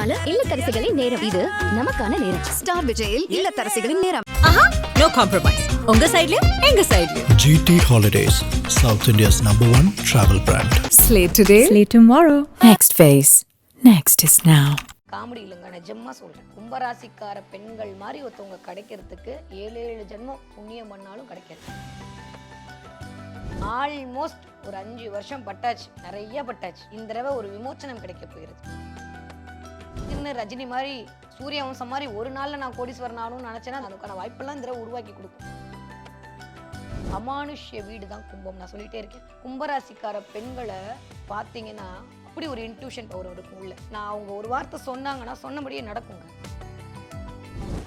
4 இல்லத்தரசிகளின் நேரம். இது நமக்கான நேரம். ஸ்டார் விஜயில் இல்லத்தரசிகளின் நேரம். No compromise. உங்க சைடுலயும் எங்க சைடுலயும். GT Holidays, South India's #1 travel brand. Slate today, slate tomorrow. Next phase. Next is now. Comedy இல்லைங்க, நிஜமா சொல்றேன். கும்பராசிக்கார பெண்கள் மாதிரி ஒருத்தவங்க கிடைக்கிறதுக்கு 7 ஜென்மம் புண்ணியம் பண்ணாலும் கிடைக்காது. ஆல்மோஸ்ட் ஒரு 5 வருஷம் பட்டாச்சு, நிறைய பட்டாச்சு. இந்த தடவை ஒரு விமோச்சனம் கிடைக்க போகிறது. இன்னும் ரஜினி மாதிரி சூரிய வம்சம் மாதிரி ஒரு நாள்ல நான் கோடீஸ்வரன் ஆகணும்னு நினைச்சேன்னா அதுக்கான வாய்ப்பெல்லாம் இந்த தடவை உருவாக்கி கொடுக்கும். அமானுஷ்ய வீடு தான் கும்பம், நான் சொல்லிட்டே இருக்கேன். கும்பராசிக்கார பெண்களை பார்த்தீங்கன்னா அப்படி ஒரு இன்ட்யூஷன் பவர் இருக்கும் உள்ள. நான் அவங்க ஒரு வார்த்தை சொன்னாங்கன்னா சொன்னபடியே நடக்குங்க.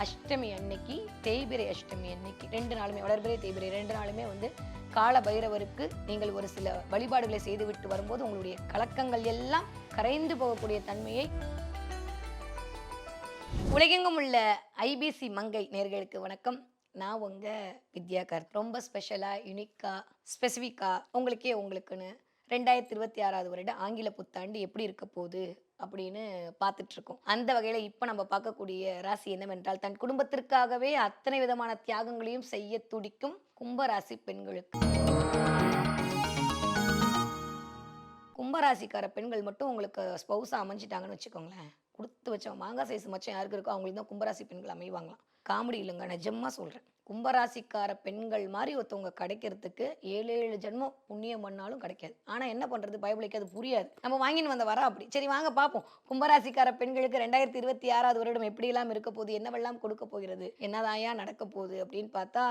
அஷ்டமி அன்னைக்கு, தேய்பிரை அஷ்டமி அன்னைக்கு 2 நாளுமே, வளர்பிறை தேய்பிரை 2 நாளுமே கால பைரவருக்கு நீங்கள் ஒரு சில வழிபாடுகளை செய்துவிட்டு வரும்போது உங்களுடைய கலக்கங்கள் எல்லாம் கரைந்து போகக்கூடிய தன்மையை. உலகெங்கும் உள்ள ஐபிசி மங்கை நேயர்களுக்கு வணக்கம். நான் உங்க வித்யா கார்த். ரொம்ப ஸ்பெஷலா, யூனிக்கா, ஸ்பெசிஃபிக்கா உங்களுக்குன்னு 2026 வருட ஆங்கில புத்தாண்டு எப்படி இருக்க போகுது அப்படின்னு பார்த்துட்டு இருக்கோம். அந்த வகையில இப்ப நம்ம பார்க்கக்கூடிய ராசி என்னவென்றால், தன் குடும்பத்திற்காகவே அத்தனை விதமான தியாகங்களையும் செய்ய துடிக்கும் கும்பராசி பெண்களுக்கு. கும்பராசிக்கார பெண்கள் மட்டும் உங்களுக்கு ஸ்பௌஸா அமைஞ்சிட்டாங்கன்னு வச்சுக்கோங்களேன், கொடுத்து வச்சவங்க மாங்காய் சைஸ் மச்சம் யாருக்கு இருக்கோ அவங்களுக்கு தான் கும்பராசி பெண்கள் அமைவாங்களாம். காமெடி இல்லைங்க, நிஜமா சொல்றேன். கும்பராசிக்கார பெண்கள் மாதிரி ஒருத்தவங்க கிடைக்கிறதுக்கு 7 ஜென்மம் புண்ணியம் பண்ணாலும் கிடைக்காது. ஆனா என்ன பண்றது, பைபிளுக்கு அது புரியாது. நம்ம வாங்கின்னு வந்த வர அப்படி. சரி வாங்க பார்ப்போம், கும்பராசிக்கார பெண்களுக்கு 2026 வருடம் எப்படி எல்லாம் இருக்க போகுது, என்னவெல்லாம் கொடுக்க போகிறது, என்னதாயா நடக்க போகுது அப்படின்னு பார்த்தா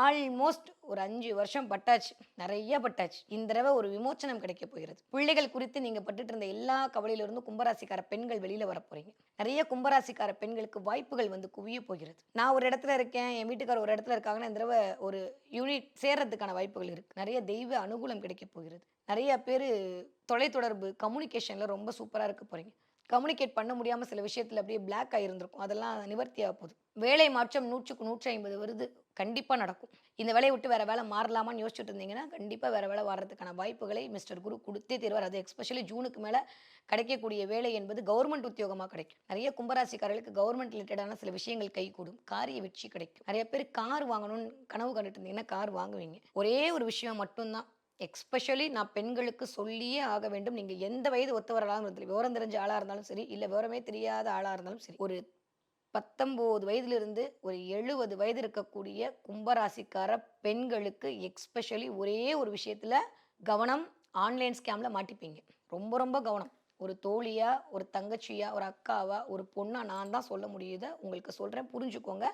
ஆல்மோஸ்ட் ஒரு 5 வருஷம் பட்டாச்சு, நிறைய பட்டாச்சு. இந்த தடவை ஒரு விமோச்சனம் கிடைக்க போகிறது. பிள்ளைகள் குறித்து நீங்க பட்டுட்டு இருந்த எல்லா கவலையிலிருந்து கும்பராசிக்கார பெண்கள் வெளியில வர போறீங்க. நிறைய கும்பராசிக்கார பெண்களுக்கு வாய்ப்புகள் குவிய போகிறது. நான் ஒரு இடத்துல இருக்கேன், என் வீட்டுக்கார ஒரு இடத்துல இருக்காங்கன்னா இந்த தடவை ஒரு யூனிட் சேர்றதுக்கான வாய்ப்புகள் இருக்கு. நிறைய தெய்வ அனுகூலம் கிடைக்க போகிறது. நிறைய பேர் தொலைத்தொடர்பு கம்யூனிகேஷன்ல ரொம்ப சூப்பரா இருக்க போறீங்க. கம்யூனிகேட் பண்ண முடியாம சில விஷயத்துல அப்படியே பிளாக் ஆகிருந்திருக்கும், அதெல்லாம் நிவர்த்தியாக போகுது. வேலை மாற்றம் 100க்கு 150 வருது, கண்டிப்பா நடக்கும். இந்த வேலையை விட்டு வேற வேலை மாறலாமான்னு யோசிச்சுட்டு இருந்தீங்கன்னா கண்டிப்பா வேற வேலை வர்றதுக்கான வாய்ப்புகளை மிஸ்டர் குரு கொடுத்தே தருவார். அது எஸ்பெஷலி ஜூனுக்கு மேல கிடைக்கக்கூடிய வேலை என்பது கவர்மெண்ட் உத்தியோகமா கிடைக்கும். நிறைய கும்பராசிக்காரர்களுக்கு கவர்மெண்ட் ரிலேட்டடான சில விஷயங்கள் கை கூடும், காரிய வெற்றி கிடைக்கும். நிறைய பேர் கார் வாங்கணும்னு கனவு கண்டுட்டு இருந்தீங்கன்னா கார் வாங்குவீங்க. ஒரே ஒரு விஷயம் மட்டும்தான், எக்ஸ்பெஷலி நான் பெண்களுக்கு சொல்லியே ஆக வேண்டும். நீங்க எந்த வயது ஒத்தவர்களாக இருந்தாலும், விவரம் தெரிஞ்ச ஆளா இருந்தாலும் சரி, இல்ல விவரமே தெரியாத ஆளா இருந்தாலும் சரி, ஒரு 19 வயதிலிருந்து ஒரு 70 வயது இருக்கக்கூடிய கும்பராசிக்கார பெண்களுக்கு எக்ஸ்பெஷலி ஒரே ஒரு விஷயத்துல கவனம், ஆன்லைன் ஸ்கேம்ல மாட்டிப்பீங்க. ரொம்ப ரொம்ப கவனம். ஒரு தோழியா, ஒரு தங்கச்சியா, ஒரு அக்காவா, ஒரு பொண்ணா நான் தான் சொல்ல முடியுத உங்களுக்கு சொல்றேன், புரிஞ்சுக்கோங்க.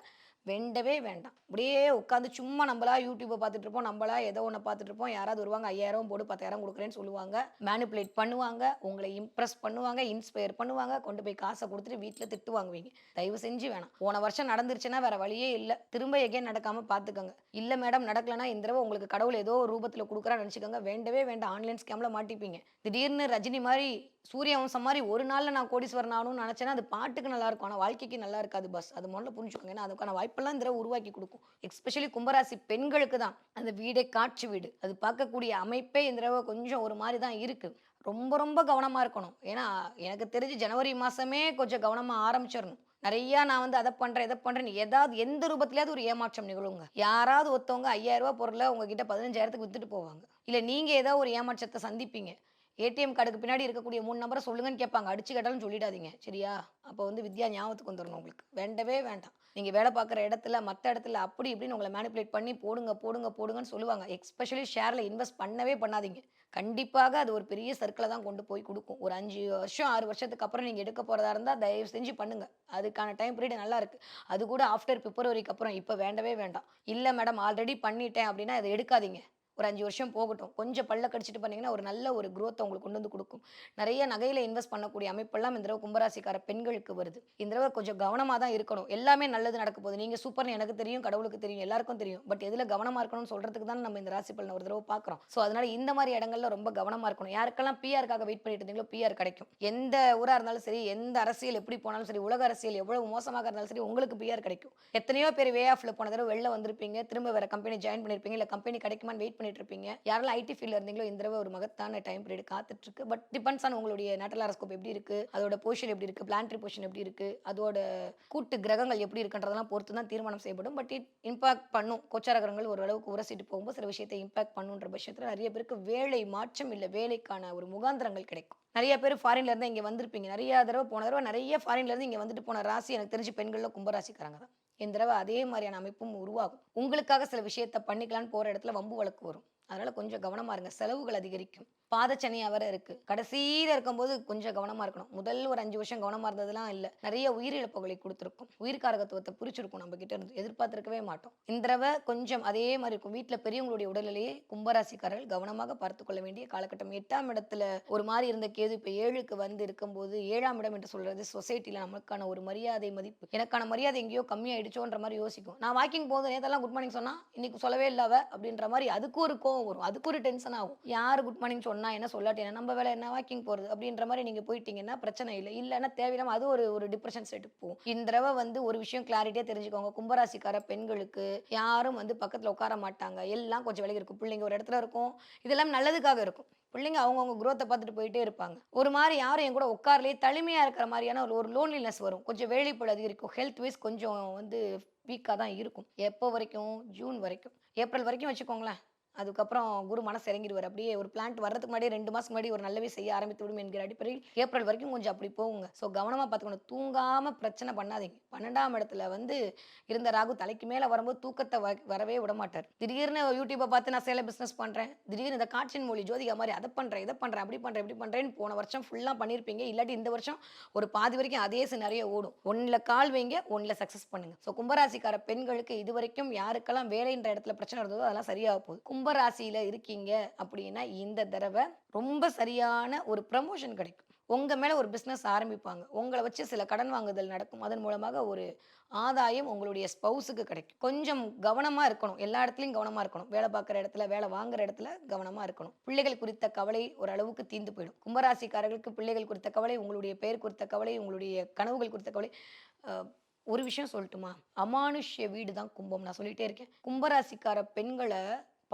வேண்டவே வேண்டாம். அப்படியே உட்காந்து சும்மா நம்மளா யூடியூப்பை பார்த்துட்டு இருப்போம், நம்மளா ஏதோ ஒன்று பார்த்துட்டு இருப்போம். யாராவது வருவாங்க, 5000 போடு 10,000 கொடுக்குறேன்னு சொல்லுவாங்க, மேனிப்புலேட் பண்ணுவாங்க, உங்களை இம்ப்ரெஸ் பண்ணுவாங்க, இன்ஸ்பயர் பண்ணுவாங்க, கொண்டு போய் காசை கொடுத்துட்டு வீட்டில் திட்டு வாங்குவீங்க. தயவு செஞ்சு வேணாம். போன வருஷம் நடந்துருச்சுன்னா வேற வழியே இல்லை, திரும்ப எகேன் நடக்காம பார்த்துக்கோங்க. இல்லை மேடம் நடக்கலன்னா இந்த தடவை உங்களுக்கு கடவுள் ஏதோ ஒரு ரூபத்தில் கொடுக்குறான்னு நினச்சிக்கோங்க. வேண்டவே வேண்டாம், ஆன்லைன் ஸ்கேம்ல மாட்டிப்பீங்க. திடீர்னு ரஜினி மாதிரி சூரிய வம்சம் மாதிரி ஒரு நாள்ல நான் கோடீஸ்வரன் ஆகணும்னு நினைச்சேன்னா அது பாட்டுக்கு நல்லா இருக்கும், ஆனால் வாழ்க்கைக்கு நல்லா இருக்காது. பஸ் அது முதல்ல புரிஞ்சுக்கோங்க. ஏன்னா அதுக்கான வாய்ப்பெல்லாம் இந்த உருவாக்கி கொடுக்கும். எஸ்பெஷலி கும்பராசி பெண்களுக்கு தான் அந்த வீடே காட்சி வீடு. அது பார்க்கக்கூடிய அமைப்பே இந்த தடவை கொஞ்சம் ஒரு மாதிரி தான் இருக்கு. ரொம்ப ரொம்ப கவனமா இருக்கணும். ஏன்னா எனக்கு தெரிஞ்சு ஜனவரி மாசமே கொஞ்சம் கவனமா ஆரம்பிச்சிடணும். நிறைய நான் அதை பண்றேன் இதை பண்றேன்னு ஏதாவது எந்த ரூபத்திலேயாவது ஒரு ஏமாற்றம் நிகழுங்க. யாராவது ஒருத்தவங்க 5000 ரூபாய் பொருளை உங்ககிட்ட 15,000க்கு வித்துட்டு போவாங்க. இல்ல நீங்க ஏதாவது ஒரு ஏமாற்றத்தை சந்திப்பீங்க. ஏடிஎம் கார்டுக்கு பின்னாடி இருக்கக்கூடிய 3 நம்பரை சொல்லுங்கன்னு கேட்பாங்க, அடிச்சு கேட்டாலும் சொல்லிடாதீங்க சரியா. அப்போ வித்யா ஞாபகத்துக்கு வந்துடணும் உங்களுக்கு. வேண்டவே வேண்டாம். நீங்க வேலை பார்க்குற இடத்துல மற்ற இடத்துல அப்படி இப்படின்னு உங்களை மேனிப்புலேட் பண்ணி போடுங்கன்னு சொல்லுவாங்க. எஸ்பெஷலி ஷேர்ல இன்வெஸ்ட் பண்ணவே பண்ணாதீங்க. கண்டிப்பாக அது ஒரு பெரிய சர்க்கிளை தான் கொண்டு போய் கொடுக்கும். ஒரு 5 வருஷம் 6 வருஷத்துக்கு அப்புறம் நீங்க எடுக்க போறதா இருந்தா தயவு செஞ்சு பண்ணுங்க. அதுக்கான டைம் பீரியட் நல்லா இருக்கு. அது கூட ஆஃப்டர் பிப்ரவரிக்கு அப்புறம். இப்ப வேண்டவே வேண்டாம். இல்ல மேடம் ஆல்ரெடி பண்ணிட்டேன் அப்படின்னா அதை எடுக்காதீங்க. ஒரு 5 வருஷம் போகட்டும், கொஞ்சம் பல்ல கடிச்சிட்டு பண்ணீங்கன்னா ஒரு நல்ல ஒரு growth உங்களுக்கு கொண்டு கொடுக்கும். நிறைய நகையில இன்வெஸ்ட் பண்ணக்கூடிய அமைப்பெல்லாம் இந்த தடவை கும்பராசிக்கார பெண்களுக்கு வருது. இந்த தடவை கொஞ்சம் கவனமா தான் இருக்கணும். எல்லாமே நல்லது நடக்க போகுது. நீங்க சூப்பர்னு எனக்கு தெரியும், கடவுளுக்கு தெரியும், எல்லாருக்கும் தெரியும். பட் எதுல கவனமா இருக்கணும்னு சொல்றதுக்கு தான் நம்ம இந்த ராசி பலனை ஒரு தடவை பார்க்குறோம். ஸோ அதனால இந்த மாதிரி இடங்கள்ல ரொம்ப கவனமா இருக்கணும். யாருக்கெல்லாம் பிஆருக்காக வெயிட் பண்ணிட்டு இருந்தீங்களோ பிஆர் கிடைக்கும். எந்த ஊரா இருந்தாலும் சரி, எந்த அரசியல் எப்படி போனாலும் சரி, உலக அரசியல் எவ்வளவு மோசமாக இருந்தாலும் சரி, உங்களுக்கு பிஆர் கிடைக்கும். எத்தனையோ பேர் வே ஆஃப்ல போன தடவை வெளில வந்திருப்பீங்க, திரும்ப வேற கம்பெனி ஜாயின் பண்ணிருப்பீங்க, இல்ல கம்பெனி கிடைக்குமான்னு வெயிட் பண்ணிட்டு இருப்பீங்க. யாரெல்லாம் ஐடி ஃபீல்ட்ல இருந்தீங்களோ இந்த தடவை ஒரு மகத்தான டைம் பீரியட் காத்துட்டு இருக்கு. பட் டிபெண்ட்ஸ் ஆன் உங்களுடைய நேட்டல் ஹாரோஸ்கோப் எப்படி இருக்கு, அதோட பொசிஷன் எப்படி இருக்கு, பிளானட்டரி பொசிஷன் எப்படி இருக்கு, அதோட கூட்டு கிரகங்கள் எப்படி இருக்குன்றதெல்லாம் பொறுத்து தான் தீர்மானம் செய்யப்படும். பட் இட் இம்பாக்ட் பண்ணும். கோச்சார கிரகங்கள் ஓரளவுக்கு உரசிட்டு போகும்போது சில விஷயத்தை இம்பாக்ட் பண்ணுன்ற பட்சத்தில் நிறைய பேருக்கு வேலை மாற்றம் இல்லை வேலைக்கான ஒரு முகாந்திரங்கள் கிடைக்கும். நிறைய பேர் ஃபாரின்ல இருந்து இங்கே வந்திருப்பீங்க. நிறைய தடவை போன தடவை நிறைய ஃபாரின்ல இருந்து இங்கே வந்துட்டு போன ராசி எனக்கு தெரிஞ்சு பெண்கள்ல கும்பராசிக்காரங்க தான். இந்த தடவை அதே மாதிரியான அமைப்பும் உருவாகும். உங்களுக்காக சில விஷயத்த பண்ணிக்கலான்னு போற இடத்துல வம்பு வழக்கு வரும். அதனால கொஞ்சம் கவனமா இருங்க. செலவுகள் அதிகரிக்கும். பாதச்சனியா வர இருக்கு. கடைசியில இருக்கும்போது கொஞ்சம் கவனமா இருக்கணும். முதல் ஒரு 5 வருஷம் கவனமா இருந்ததுலாம் இல்ல. நிறைய உயிரிழப்புகளை கொடுத்துருக்கும். உயிர்காரகத்துவத்தை பிரிச்சிருக்கும் நம்ம கிட்ட இருந்து. எதிர்பார்த்திருக்கவே மாட்டோம். இந்த தடவை கொஞ்சம் அதே மாதிரி இருக்கும். வீட்டுல பெரியவங்களுடைய உடல்நிலையை கும்பராசிக்காரர்கள் கவனமாக பார்த்து கொள்ள வேண்டிய காலகட்டம். 8ஆம் இடத்துல ஒரு மாதிரி இருந்த கேது இப்ப 7க்கு வந்து இருக்கும்போது 7ஆம் இடம் என்று சொல்றது சொசைட்டில நமக்கான ஒரு மரியாதை மதிப்பு. எனக்கான மரியாதை எங்கேயோ கம்மியாயிடுச்சோன்ற மாதிரி யோசிக்கும். நான் வாக்கிங் போது நேத்தெல்லாம் குட் மார்னிங் சொன்னா இன்னைக்கு சொல்லவே இல்லாவ அப்படின்ற மாதிரி அதுக்கு ஒரு கோவம் வரும். அதுக்கு ஒரு டென்ஷன் ஆகும். யாரு குட் மார்னிங் சொன்னா என்ன சொல்லாட்டி என்ன, நம்ம வேலை என்ன வாக்கிங் போறது அப்படின்ற மாதிரி நீங்க போயிட்டீங்கன்னா பிரச்சனை இல்லை. இல்லைன்னா தேவையில்லாம அது ஒரு டிப்ரெஷன் ஸ்டேட்டுக்கு போகும். இந்த தடவை வந்து ஒரு விஷயம் கிளாரிட்டியா தெரிஞ்சுக்கோங்க. கும்பராசிக்கார பெண்களுக்கு யாரும் வந்து பக்கத்துல உட்கார மாட்டாங்க. எல்லாம் கொஞ்சம் விலகி இருக்கும். பிள்ளைங்க ஒரு இடத்துல இருக்கும். இதெல்லாம் நல்லதுக்காக இருக்கும். பிள்ளைங்க அவங்கவுங்க குரோத்தை பார்த்துட்டு போயிட்டே இருப்பாங்க. ஒரு மாதிரி யாரும் என் கூட உட்காரலையே தனிமையா இருக்கிற மாதிரியான ஒரு லோன்லினஸ் வரும். கொஞ்சம் வேலைப்பழு அதிகரிக்கும். ஹெல்த் வைஸ் கொஞ்சம் வந்து வீக்காக தான் இருக்கும். எப்போ வரைக்கும்? ஜூன் வரைக்கும், ஏப்ரல் வரைக்கும் வச்சுக்கோங்களேன். அதுக்கப்புறம் குரு மனசு இறங்கிடுவார். அப்படியே ஒரு பிளான்ட் வர்றதுக்கு முன்னாடி 2 மாசத்துக்கு முன்னாடி ஒரு நல்லவே செய்ய ஆரம்பித்து விடும் என்கிற அடிப்படையில் ஏப்ரல் வரைக்கும் கொஞ்சம் அப்படி போகுங்க. ஸோ கவனமாக பார்த்துக்கணும். தூங்காமல் பிரச்சனை பண்ணாதீங்க. 12ஆம் இடத்துல வந்து இருந்த ராகு தலைக்கு மேலே வரும்போது தூக்கத்தை வரவே விட மாட்டார். திடீர்னு யூடியூப்பை பார்த்து நான் சேலை பிஸ்னஸ் பண்ணுறேன், திடீர்னு இந்த காட்சியின் மொழி ஜோதிகா மாதிரி அதை பண்ணுறேன் இதை பண்ணுறேன் அப்படி பண்ணுறேன் இப்படி பண்ணுறேன்னு போன வருஷம் ஃபுல்லாக பண்ணியிருப்பீங்க. இல்லாட்டி இந்த வருஷம் ஒரு பாதி வரைக்கும் அதே நிறைய ஓடும். ஒன்றில் கால் வைங்க, ஒன்றில் சக்ஸஸ் பண்ணுங்க. ஸோ கும்பராசிக்கார பெண்களுக்கு இது வரைக்கும் யாருக்கெல்லாம் வேலைன்ற இடத்துல பிரச்சனை இருந்ததோ அதெல்லாம் சரியாக போகுது. கும்பராசியில இருக்கீங்க அப்படின்னா இந்த தடவை ரொம்ப சரியான ஒரு ப்ரமோஷன் கிடைக்கும். உங்க மேல ஒரு பிசினஸ் ஆரம்பிப்பாங்க. உங்களை வச்சு சில கடன் வாங்குதல் நடக்கும். அதன் மூலமாக ஒரு ஆதாயம் உங்களுடைய ஸ்பௌஸுக்கு கிடைக்கும். கொஞ்சம் கவனமா இருக்கணும். எல்லா இடத்துலையும் கவனமா இருக்கணும். வேலை பார்க்குற இடத்துல, வேலை வாங்குற இடத்துல கவனமா இருக்கணும். பிள்ளைகள் குறித்த கவலை ஓரளவுக்கு தீர்ந்து போயிடும். கும்பராசிக்காரர்களுக்கு பிள்ளைகள் குறித்த கவலை, உங்களுடைய பெயர் குறித்த கவலை, உங்களுடைய கனவுகள் குறித்த கவலை. ஒரு விஷயம் சொல்லட்டுமா? அமானுஷ்ய வீடு தான் கும்பம். நான் சொல்லிட்டே இருக்கேன். கும்பராசிக்கார பெண்களை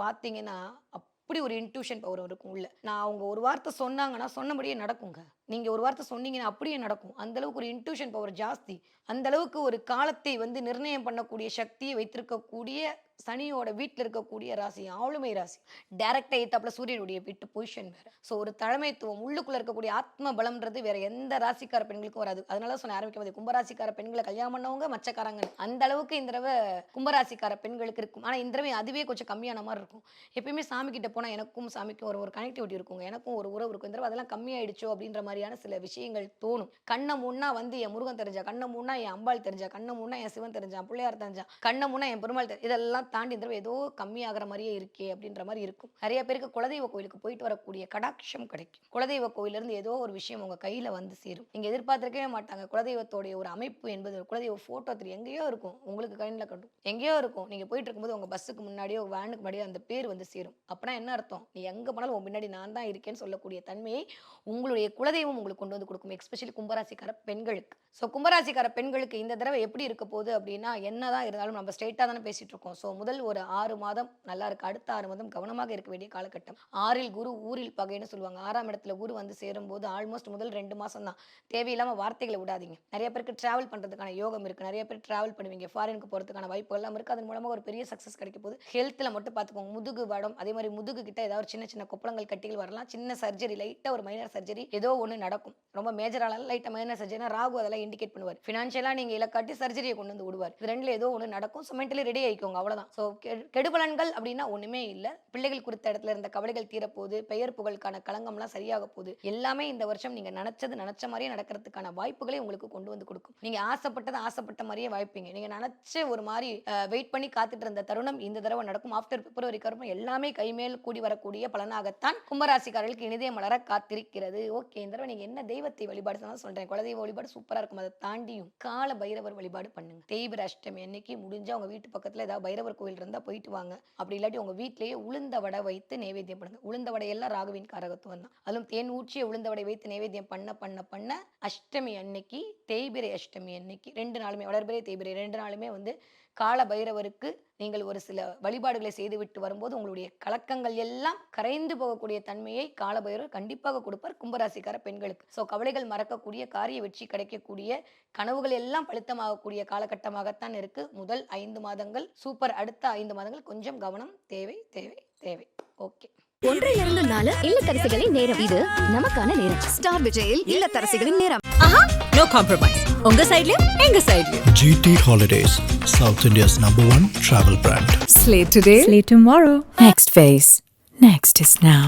பார்த்தீங்கன்னா அப்படி ஒரு இன்ட்யூஷன் பவர் இருக்கும் உள்ள. நான் அவங்க ஒரு வார்த்தை சொன்னாங்கன்னா சொன்னபடியே நடக்குங்க. நீங்க ஒரு வார்த்தை சொன்னீங்கன்னா அப்படியே நடக்கும். அந்த அளவுக்கு ஒரு இன்ட்யூஷன் பவர் ஜாஸ்தி. அந்த அளவுக்கு ஒரு காலத்தை வந்து நிர்ணயம் பண்ணக்கூடிய சக்தியை வைத்திருக்கக்கூடிய சனியோட வீட்டில் இருக்கக்கூடிய ராசி ஆளுமை ராசி. டைரக்டா ஏத்தாப்புல சூரியனுடைய வீட்டு பொசிஷன் வேற. ஸோ ஒரு தலைமைத்துவம் உள்ளுக்குள்ள இருக்கக்கூடிய ஆத்ம பலம்ன்றது வேற எந்த ராசிக்கார பெண்களுக்கும் வராது. அதனால சொன்ன ஆரம்பிக்கும் போது கும்பராசிக்கார பெண்களை கல்யாணம் பண்ணவங்க மச்சக்காரங்க அந்த அளவுக்கு இந்த தடவை கும்பராசிக்கார பெண்களுக்கு இருக்கும். ஆனா இந்த தடவை அதுவே கொஞ்சம் கம்மியான மாதிரி இருக்கும். எப்பயுமே சாமி கிட்ட போனா எனக்கும் சாமிக்கும் ஒரு கனெக்டிவிட்டி இருக்குங்க. எனக்கும் ஒரு உறவு இருக்கும். இந்த தடவை அதெல்லாம் கம்மியாயிடுச்சோ அப்படின்ற மாதிரியான சில விஷயங்கள் தோணும். கண்ணை முன்னா வந்து என் முருகன் தெரிஞ்சா, கண்ணை முன்னா என் அம்பாள் தெரிஞ்சா, கண்ணை முன்னா என் சிவன் தெரிஞ்சான், பிள்ளையார் தெரிஞ்சா, கண்ணை முன்னா என் பெருமாள் இதெல்லாம் தாண்டி இந்த ஏதோ கம்மியாகிற மாதிரியே இருக்கே அப்படின்ற மாதிரி இருக்கும். நிறைய பேருக்கு குலதெய்வ கோயிலுக்கு போயிட்டு வரக்கூடிய கடாட்சம் கிடைக்கும். குலதெய்வ கோயிலிருந்து ஏதோ ஒரு விஷயம் உங்க கையில வந்து சேரும். நீங்க எதிர்பார்த்திருக்கவே மாட்டாங்க. குலதெய்வத்தோடைய ஒரு அமைப்பு என்பது குலதெய்வ போட்டோ எங்கேயோ இருக்கும். உங்களுக்கு கையில கட்டும் எங்கேயோ இருக்கும். நீங்க போயிட்டு இருக்கும்போது உங்க பஸ்ஸுக்கு முன்னாடியோ வேனுக்கு முன்னாடியோ அந்த பேர் வந்து சேரும். அப்படின்னா என்ன அர்த்தம்? நீ எங்க போனாலும் உன் முன்னாடி நான் தான் இருக்கேன்னு சொல்லக்கூடிய தன்மையை உங்களுடைய குலதெய்வம் உங்களுக்கு கொண்டு வந்து கொடுக்கும். எஸ்பெஷலி கும்பராசிக்கார பெண்களுக்கு. ஸோ கும்பராசிக்கார பெண்களுக்கு இந்த தடவை எப்படி இருக்க போகுது அப்படின்னா, என்னதான் இருந்தாலும் நம்ம ஸ்ட்ரெயிட்டாக தானே பேசிட்டு இருக்கோம். ஸோ முதல் ஒரு 6 மாதம் நல்லா இருக்கு. அடுத்த 6 மாதம் கவனமாக இருக்க வேண்டிய காலகட்டம். 6இல் குரு ஊரில் பகைன்னு சொல்லுவாங்க. 6ஆம் இடத்துல குரு வந்து சேரும்போது ஆல்மோஸ்ட் முதல் 2 மாசம் தான். தேவையில்லாம வார்த்தைகளை விடாதீங்க. நிறைய பேருக்கு டிராவல் பண்றதுக்கான யோகம் இருக்கு. நிறைய பேர் டிராவல் பண்ணுவீங்க. ஃபாரினுக்கு போறதுக்கான வாய்ப்புகள் எல்லாம் இருக்கு. அதன் மூலமாக ஒரு பெரிய சக்சஸ் கிடைக்க போகுது. ஹெல்த்ல மட்டும் பார்த்துக்கோங்க. முதுகு வடம், அதே மாதிரி முதுகு கிட்ட ஏதாவது சின்ன சின்ன கொப்பளங்கள் கட்டிகள் வரலாம். சின்ன சர்ஜரி, லைட்டா ஒரு மைனர் சர்ஜரி ஏதோ ஒன்று நடக்கும். ரொம்ப மேஜரால லைட்டா மைனர் சர்ஜரினா ராகு அதெல்லாம் இண்டிகேட் பண்ணுவார். ஃபினான்ஷியலா நீங்க இலக்காட்டி சர்ஜரியை கொண்டு வந்து விடுவார். இது ரெண்டுல ஏதோ ஒன்று நடக்கும். ஸோ மென்டலி ரெடி ஆயிக்கோங்க. அவ்வளவுதான். ஸோ கெடுபலன்கள் அப்படின்னா ஒண்ணுமே இல்லை. பிள்ளைகள் குறித்த இடத்துல இருந்த கவலைகள் தீரப்போகுது. பெயர் புகழுக்கான களங்கம்லாம் சரியாக போகுது. எல்லாமே இந்த வருஷம் நீங்க நினைச்ச மாதிரியே நடக்கிறதுக்கான வாய்ப்புகளை உங்களுக்கு கொண்டு வந்து கொடுக்கும். நீங்க ஆசைப்பட்ட மாதிரியே வாய்ப்பீங்க. நீங்க நினைச்ச ஒரு மாதிரி வெயிட் பண்ணி காத்துட்டு இருந்த தருணம் இந்த தடவை நடக்கும். ஆஃப்டர் பிப்ரவரி கருப்பம் எல்லாமே கைமேல் கூடி வரக்கூடிய பலனாகத்தான் கும்பராசிக்காரர்களுக்கு இனிதே மலர காத்திருக்கிறது. ஓகே, இந்த தடவை நீங்க என்ன தெய்வத்தை வழிபாடு சொல்றேன். குலதெய்வ வழிபாடு சூப்பரா இருக்கும். அதை தாண்டியும் கால பைரவர் வழிபாடு பண்ணுங்க. தேய்பிர அஷ்டமி அன்னைக்கு முடிஞ்சா உங்க வீட்டு பக்கத்துல ஏதாவது பைரவர் கோயில் இருந்தா போயிட்டு வாங்க. அப்படி இல்லாட்டி உங்க வீட்டிலேயே உளுந்த வடை வைத்து நைவேத்தியம் பண்ணுங்க. உளுந்த வடை எல்லாம் ராகுவின் காரகத்துவம் தான். அதுவும் தேன் ஊற்றிய உளுந்த வடை வைத்து நைவேத்தியம் பண்ண அஷ்டமி அன்னைக்கு, தேய்பிரை அஷ்டமி அன்னைக்கு 2 நாளுமே, வளர்பிறை தேய்பிரை 2 நாளுமே வந்து கால பைரவருக்கு நீங்கள் ஒரு சில வழிபாடுகளை செய்துவிட்டு வரும்போது உங்களுடைய கலக்கங்கள் எல்லாம் கரைந்து போகக்கூடிய தன்மையை காலபைரவர் கண்டிப்பாக கொடுப்பார் கும்பராசிக்கார பெண்களுக்கு. ஸோ கவலைகள் மறக்கக்கூடிய, காரிய வெற்றி கிடைக்கக்கூடிய, கனவுகள் எல்லாம் பலித்தமாகக்கூடிய காலகட்டமாகத்தான் இருக்கு. முதல் 5 மாதங்கள் சூப்பர். அடுத்த 5 மாதங்கள் கொஞ்சம் கவனம் தேவை தேவை தேவை. ஓகே. 1-4 இல்லத்தரசிகளின் நேரம். இது நமக்கான நேரம். ஸ்டார் விஜயில் இல்லத்தரசிகளின் நேரம். No compromise. உங்க சைடுலயும் எங்க சைடுலயும். GT Holidays, South India's #1 travel brand. Slate today, slate tomorrow. Next phase. Next is now.